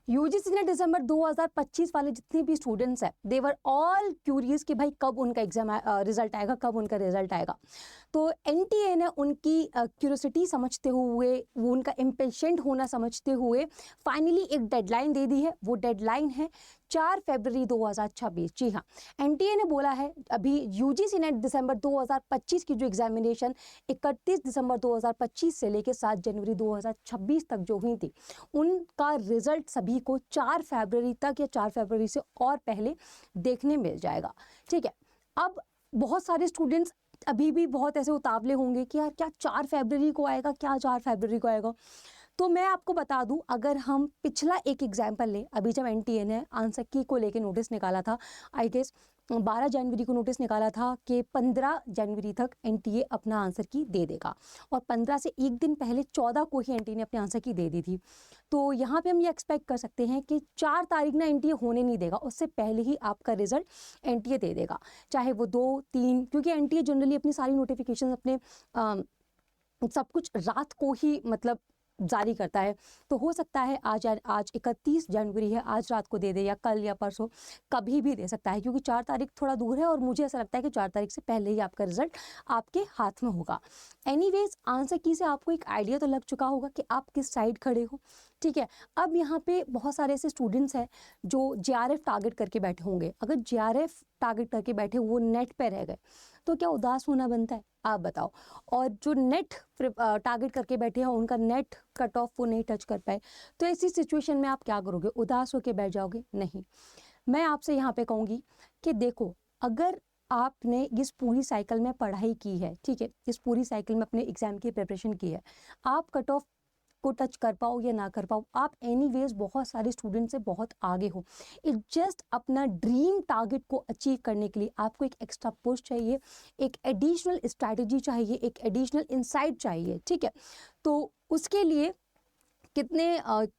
UGC ने दिसंबर 2025 वाले जितने भी स्टूडेंट्स हैं, दे वर ऑल क्यूरियस कि भाई कब उनका एग्जाम रिजल्ट आएगा, कब उनका रिजल्ट आएगा। तो एनटीए ने उनकी क्यूरियोसिटी समझते हुए, वो उनका इम्पेशेंट होना समझते हुए फाइनली एक डेडलाइन दे दी है। वो डेडलाइन है 4 फरवरी 2026। जी हाँ, एनटीए ने बोला है अभी यूजीसी ने दिसंबर 2025 की जो एग्जामिनेशन 31 दिसंबर 2025 से लेकर 7 जनवरी 2026 तक जो हुई थी, उनका रिजल्ट सभी को 4 फरवरी तक या 4 फरवरी से और पहले देखने मिल जाएगा। ठीक है, अब बहुत सारे स्टूडेंट्स अभी भी बहुत ऐसे उतावले होंगे कि यार क्या 4 फरवरी को आएगा, क्या 4 फरवरी को आएगा। तो मैं आपको बता दूं, अगर हम पिछला एक एग्जाम्पल लें, अभी जब एनटीए ने आंसर की को लेके नोटिस निकाला था, आई गेस 12 जनवरी को नोटिस निकाला था कि 15 जनवरी तक एनटीए अपना आंसर की दे देगा, और 15 से एक दिन पहले 14 को ही एनटीए ने अपने आंसर की दे दी थी। तो यहाँ पे हम ये एक्सपेक्ट कर सकते हैं कि 4 तारीख ना एनटीए होने नहीं देगा, उससे पहले ही आपका रिजल्ट एनटीए दे देगा, चाहे वो 2-3, क्योंकि एनटीए जनरली अपनी सारी नोटिफिकेशन अपने सब कुछ रात को ही मतलब जारी करता है। तो हो सकता है आज 31 जनवरी है, आज रात को दे दे, या कल या परसों कभी भी दे सकता है, क्योंकि 4 तारीख थोड़ा दूर है और मुझे ऐसा लगता है कि 4 तारीख से पहले ही आपका रिजल्ट आपके हाथ में होगा। एनीवेज, आंसर की से आपको एक आइडिया तो लग चुका होगा कि आप किस साइड खड़े हो। ठीक है, अब यहाँ पे बहुत सारे ऐसे स्टूडेंट्स हैं जो जेआरएफ टारगेट करके बैठे होंगे। अगर जेआरएफ टारगेट करके बैठे वो नेट पे रह गए तो क्या उदास होना बनता है, आप बताओ। और जो नेट टारगेट करके बैठे हैं, उनका नेट कट ऑफ वो नहीं टच कर पाए, तो ऐसी सिचुएशन में आप क्या करोगे? उदास होकर बैठ जाओगे? नहीं, मैं आपसे यहाँ पे कहूँगी कि देखो, अगर आपने इस पूरी साइकिल में पढ़ाई की है, ठीक है, इस पूरी साइकिल में अपने एग्जाम की प्रिपरेशन की है, आप कट ऑफ को टच कर पाओ या ना कर पाओ, आप एनीवेज बहुत सारे स्टूडेंट से बहुत आगे हो। इट जस्ट अपना ड्रीम टारगेट को अचीव करने के लिए आपको एक एक्स्ट्रा पुश चाहिए, एक एडिशनल स्ट्रैटेजी चाहिए, एक एडिशनल इनसाइट चाहिए। ठीक है, तो उसके लिए कितने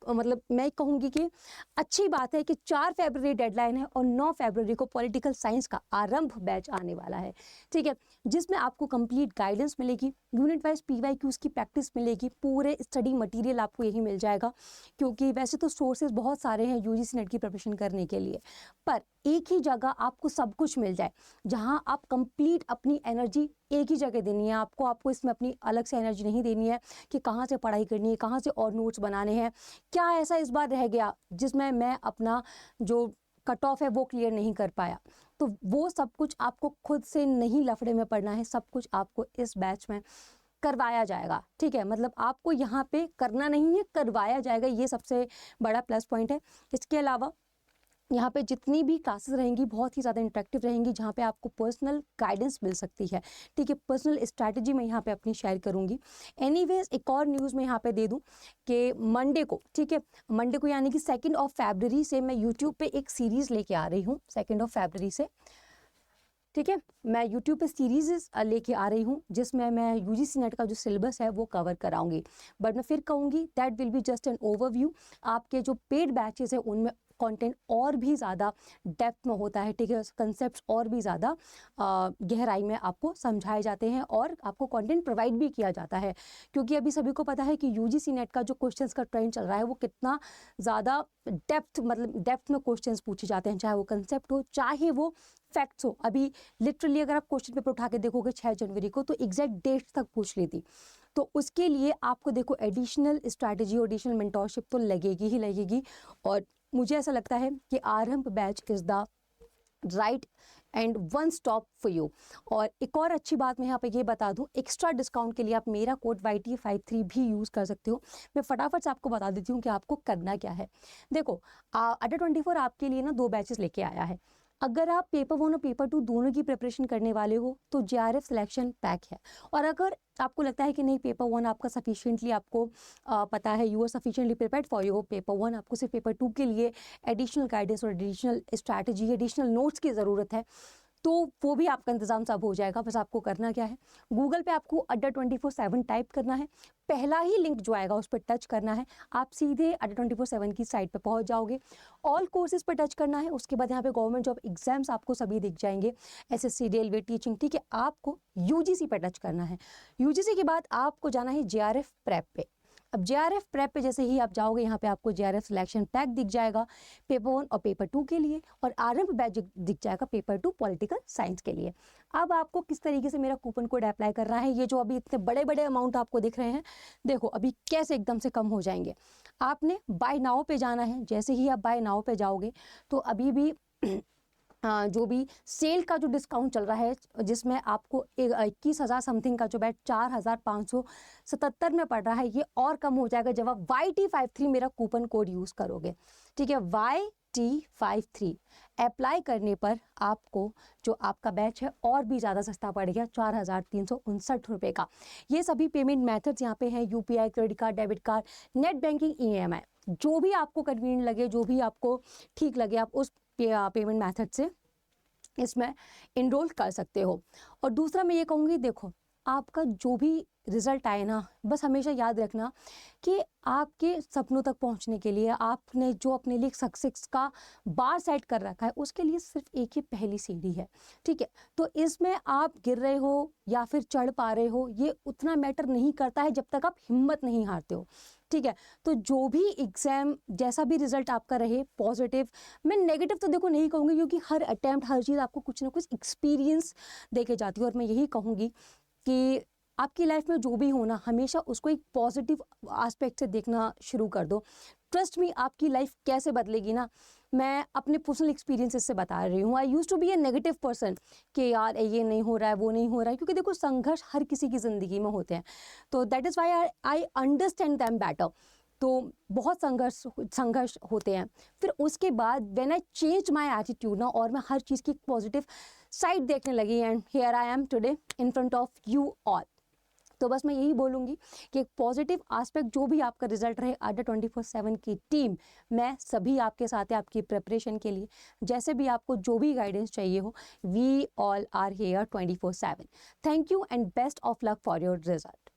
मतलब मैं कहूँगी कि अच्छी बात है कि 4 फरवरी डेडलाइन है और 9 फरवरी को पॉलिटिकल साइंस का आरंभ बैच आने वाला है। ठीक है, जिसमें आपको कंप्लीट गाइडेंस मिलेगी, यूनिट वाइज पीवाईक्यूज की प्रैक्टिस मिलेगी, पूरे स्टडी मटेरियल आपको यही मिल जाएगा, क्योंकि वैसे तो सोर्सेज बहुत सारे हैं यूजीसी नेट की प्रिपरेशन करने के लिए, पर एक ही जगह आपको सब कुछ मिल जाए, जहां आप कंप्लीट अपनी एनर्जी एक ही जगह देनी है आपको इसमें अपनी अलग से एनर्जी नहीं देनी है कि कहाँ से पढ़ाई करनी है, कहाँ से और नोट्स बनाने हैं, क्या ऐसा इस बार रह गया जिसमें मैं अपना जो कट ऑफ है वो क्लियर नहीं कर पाया। तो वो सब कुछ आपको खुद से नहीं लफड़े में पढ़ना है, सब कुछ आपको इस बैच में करवाया जाएगा। ठीक है, मतलब आपको यहाँ पे करना नहीं है, करवाया जाएगा, ये सबसे बड़ा प्लस पॉइंट है। इसके अलावा यहाँ पे जितनी भी क्लासेस रहेंगी बहुत ही ज़्यादा इंटरेक्टिव रहेंगी, जहाँ पे आपको पर्सनल गाइडेंस मिल सकती है। ठीक है, पर्सनल स्ट्रैटेजी मैं यहाँ पे अपनी शेयर करूँगी। एनीवेज, एक और न्यूज़ मैं यहाँ पे दे दूँ कि मंडे को, ठीक है, मंडे को यानी कि 2 फरवरी से मैं यूट्यूब पे एक सीरीज़ लेके आ रही हूँ। 2 फरवरी से, ठीक है, मैं यूट्यूब पे सीरीज़ लेके आ रही हूँ जिसमें मैं यूजीसी नेट का जो सिलेबस है वो कवर कराऊंगी। बट मैं फिर कहूँगी that will be just an overview. आपके जो पेड बैचेस है उनमें कंटेंट और भी ज़्यादा डेप्थ में होता है। ठीक है, कंसेप्ट्स और भी ज़्यादा गहराई में आपको समझाए जाते हैं और आपको कंटेंट प्रोवाइड भी किया जाता है, क्योंकि अभी सभी को पता है कि यूजीसी नेट का जो क्वेश्चंस का ट्रेंड चल रहा है वो कितना ज़्यादा डेप्थ में क्वेश्चंस पूछे जाते हैं, चाहे वो कंसेप्ट हो चाहे वो फैक्ट्स हो। अभी लिटरली अगर आप क्वेश्चन पेपर उठा के देखोगे 6 जनवरी को तो एग्जैक्ट डेट तक पूछ ली थी। तो उसके लिए आपको देखो एडिशनल स्ट्रैटेजी और एडिशनल मेंटोरशिप तो लगेगी ही लगेगी, और मुझे ऐसा लगता है कि आरंभ batch is the right and one stop for you. और एक और अच्छी बात मैं यहाँ पे ये बता दूँ, एक्स्ट्रा डिस्काउंट के लिए आप मेरा कोड YT53 भी यूज़ कर सकते हो। मैं फटाफट से आपको बता देती हूँ कि आपको करना क्या है। देखो, Adda24 आपके लिए ना 2 बैचेस लेके आया है। अगर आप पेपर 1 और पेपर 2 दोनों की प्रिपरेशन करने वाले हो तो JRF सिलेक्शन पैक है, और अगर आपको लगता है कि नहीं पेपर 1 आपका सफिशिएंटली आपको पता है, you are sufficiently prepared for your paper 1, आपको सिर्फ पेपर 2 के लिए एडिशनल गाइडेंस और एडिशनल स्ट्रैटेजी, एडिशनल नोट्स की ज़रूरत है, तो वो भी आपका इंतजाम सब हो जाएगा। बस आपको करना क्या है, गूगल पे आपको Adda24/7 टाइप करना है, पहला ही लिंक जो आएगा उस पर टच करना है, आप सीधे Adda24/7 की साइट पे पहुंच जाओगे। ऑल कोर्सेज पर टच करना है, उसके बाद यहाँ पे गवर्नमेंट जॉब एग्जाम्स आपको सभी दिख जाएंगे, SSC, रेलवे, टीचिंग। ठीक है, आपको UGC पे टच करना है। UGC के बाद आपको जाना है JRF प्रेप पे। अब JRF प्रेप पे जैसे ही आप जाओगे, यहाँ पे आपको JRF सिलेक्शन पैक दिख जाएगा पेपर 1 और पेपर 2 के लिए, और आरएम बैच दिख जाएगा पेपर 2 पॉलिटिकल साइंस के लिए। अब आपको किस तरीके से मेरा कूपन कोड अप्लाई करना है, ये जो अभी इतने बड़े बड़े अमाउंट आपको दिख रहे हैं, देखो अभी कैसे एकदम से कम हो जाएंगे। आपने बाय नाउ पे जाना है। जैसे ही आप बाय नाउ पे जाओगे तो अभी भी जो भी सेल का जो डिस्काउंट चल रहा है, जिसमें आपको 21,000 समथिंग का जो बैट 4,577 में पड़ रहा है, ये और कम हो जाएगा जब आप YT53 मेरा कूपन कोड यूज़ करोगे। ठीक है, YT53 अप्लाई करने पर आपको जो आपका बैच है और भी ज़्यादा सस्ता पड़ गया, 4,359 रुपये का। ये सभी पेमेंट मेथड्स यहाँ पे हैं, UPI, credit card, debit card, net banking, EMI, जो भी आपको कन्वीनियंट लगे, जो भी आपको ठीक लगे, आप उस पेमेंट मेथड से इसमें इनरोल कर सकते हो। और दूसरा मैं ये कहूँगी, देखो आपका जो भी रिज़ल्ट आए ना, बस हमेशा याद रखना कि आपके सपनों तक पहुंचने के लिए आपने जो अपने लिए सक्सेस का बार सेट कर रखा है, उसके लिए सिर्फ एक ही पहली सीढ़ी है। ठीक है, तो इसमें आप गिर रहे हो या फिर चढ़ पा रहे हो, ये उतना मैटर नहीं करता है जब तक आप हिम्मत नहीं हारते हो। ठीक है, तो जो भी एग्ज़ाम, जैसा भी रिजल्ट आपका रहे, पॉजिटिव, मैं नेगेटिव तो देखो नहीं कहूँगी, क्योंकि हर अटैम्प्ट, हर चीज़ आपको कुछ ना कुछ एक्सपीरियंस दे के जाती है। और मैं यही कहूँगी कि आपकी लाइफ में जो भी हो ना, हमेशा उसको एक पॉजिटिव एस्पेक्ट से देखना शुरू कर दो। ट्रस्ट मी, आपकी लाइफ कैसे बदलेगी ना, मैं अपने पर्सनल एक्सपीरियंसेस से बता रही हूँ। I use to be a negative person कि यार ये नहीं हो रहा है, वो नहीं हो रहा है, क्योंकि देखो संघर्ष हर किसी की ज़िंदगी में होते हैं, तो that is why I understand them better. तो बहुत संघर्ष होते हैं। फिर उसके बाद when I change my attitude ना, और मैं हर चीज़ की पॉजिटिव साइड देखने लगी, and here I am today in front of you all. तो बस मैं यही बोलूँगी कि एक पॉजिटिव एस्पेक्ट, जो भी आपका रिजल्ट रहे, अड्डा 24/7 की टीम, मैं सभी आपके साथ है आपकी प्रिपरेशन के लिए। जैसे भी आपको जो भी गाइडेंस चाहिए हो, we all are here 24/7। Thank you and best of luck for your result.